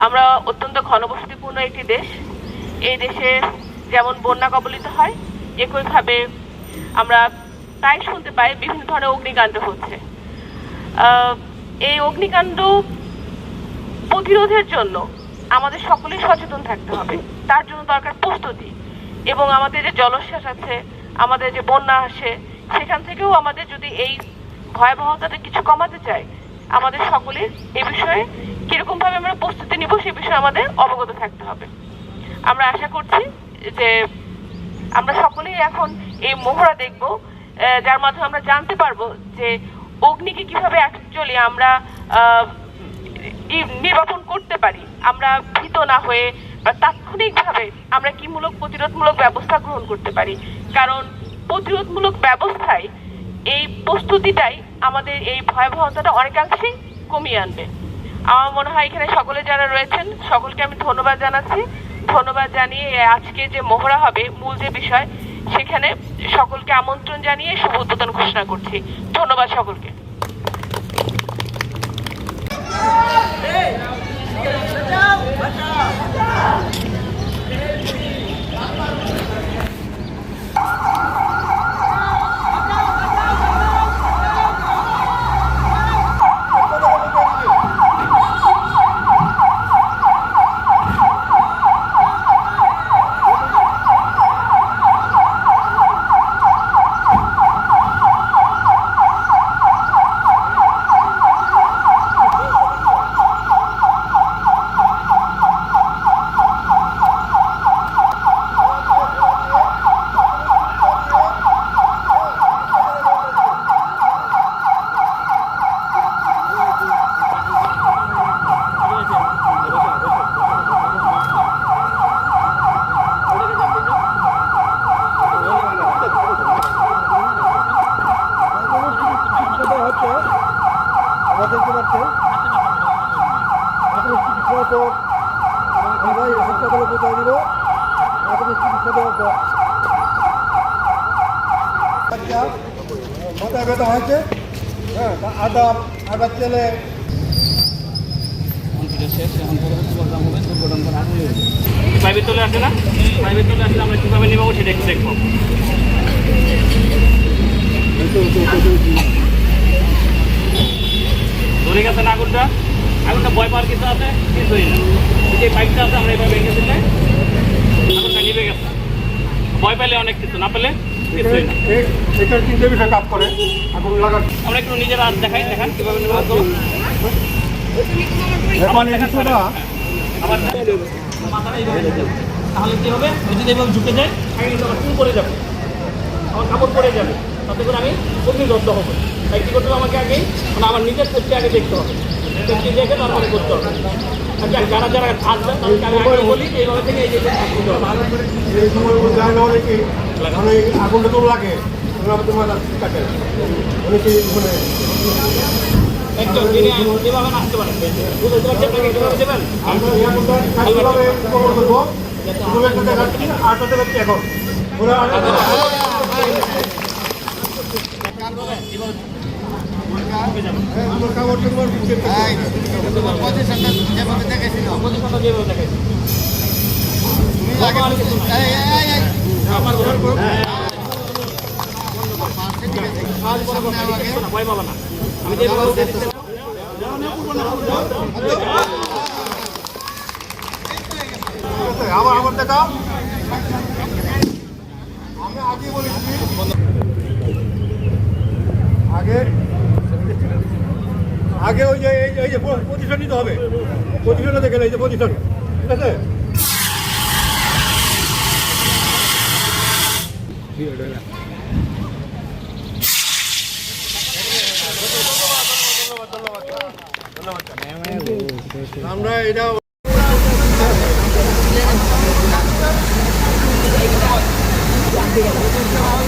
আমরা অত্যন্ত ঘনবসতিপূর্ণ একটি দেশ। এই দেশে যেমন বন্যা কবলিত হয়, একইভাবে আমরা প্রায় শুনতে পাই বিভিন্ন ধরনের অগ্নিকাণ্ড হচ্ছে। এই অগ্নিকাণ্ড প্রতিরোধের জন্য আমাদের সকলেই সচেতন থাকতে হবে। তার জন্য দরকার প্রস্তুতি, এবং আমাদের যে জলোচ্ছ্বাস আছে, আমাদের যে বন্যা আসে, সেখান থেকেও আমাদের যদি এই ভয়াবহতাটা কিছু কমাতে চাই, আমাদের সকলের এ বিষয়ে কিরকম ভাবে আমরা প্রস্তুতি নিব সে বিষয়ে আমাদের অবগত থাকতে হবে। আমরা আশা করছি যে আমরা সকলেই এখন এই মহড়া দেখব, যার মাধ্যমে আমরা জানতে পারবো যে অগ্নিকে কিভাবে অ্যাকচুয়ালি আমরা নির্বাপন করতে পারি, আমরা ভীত না হয়ে বা তাৎক্ষণিকভাবে আমরা কি প্রতিরোধমূলক ব্যবস্থা গ্রহণ করতে পারি। কারণ প্রতিরোধমূলক ব্যবস্থায় এই প্রস্তুতিটাই আমাদের এই ভয়াবহতাটা অনেকাংশেই কমিয়ে আনবে। আমার মনে হয় এখানে সকলে যারা রয়েছেন সকলকে আমি ধন্যবাদ জানাচ্ছি। ধন্যবাদ জানিয়ে আজকে যে মহড়া হবে, মূল যে বিষয়, সেখানে সকলকে আমন্ত্রণ জানিয়ে শুভ উদ্বোধন ঘোষণা করছি। ধন্যবাদ সকলকে। মাথায় ব্যথা হয়েছে, আদা তেলে প্রাইভেট চলে আসে না, প্রাইভেট চলে আসলে আমরা কীভাবে নেবো সেটা একটু দেখবো। ধরে গেছে না আগুনটা, আগুনটা ভয় পাওয়ার কিছু আছে, কিছুই না। যে পাইপটা আছে আমরা এইভাবে ভেঙে দিলে আগুনটা নিভে গেছে। ভয় পেলে অনেক কিছু, না পেলে কিছুই না। এটার তিনটে বিষয় কাজ করে আগুন লাগার। আমরা একটু নিজেরা দেখান কীভাবে নেবো। তাহলে কী হবে, যদি এভাবে ঝুঁকে যায় আগে কিন্তু আমার চুল পড়ে যাবে, আমার কাপড় পড়ে যাবে, তাতে করে আমি অগ্নিদগ্ধ হবো। তাই কী করতে হবে, আমাকে আগেই মানে আমার নিজের সেফটি আগে দেখতে হবে, সেফটি দেখে তারপরে করতে হবে। যারা যারা আসবেন তাদেরকে আমি আগে বলি যে এইভাবে থেকে এই সময় যায় না অনেকে, আগুনটা তো লাগে তোমার অনেকে মানে একদম যেভাবে আসতে পারেন বুঝতে পারছেন, কীভাবে দেবেন আমরা আটটা যাচ্ছি এখন ওরা ভয় পাবো না, আমি যেভাবে আবার দেখাও। আমি আগে বলেছি আগে ওই যে এই যে পজিশন নিতে হবে, পজিশনটা দেখেন, এই যে পজিশন, ঠিক আছে। আমরা এটা Gracias.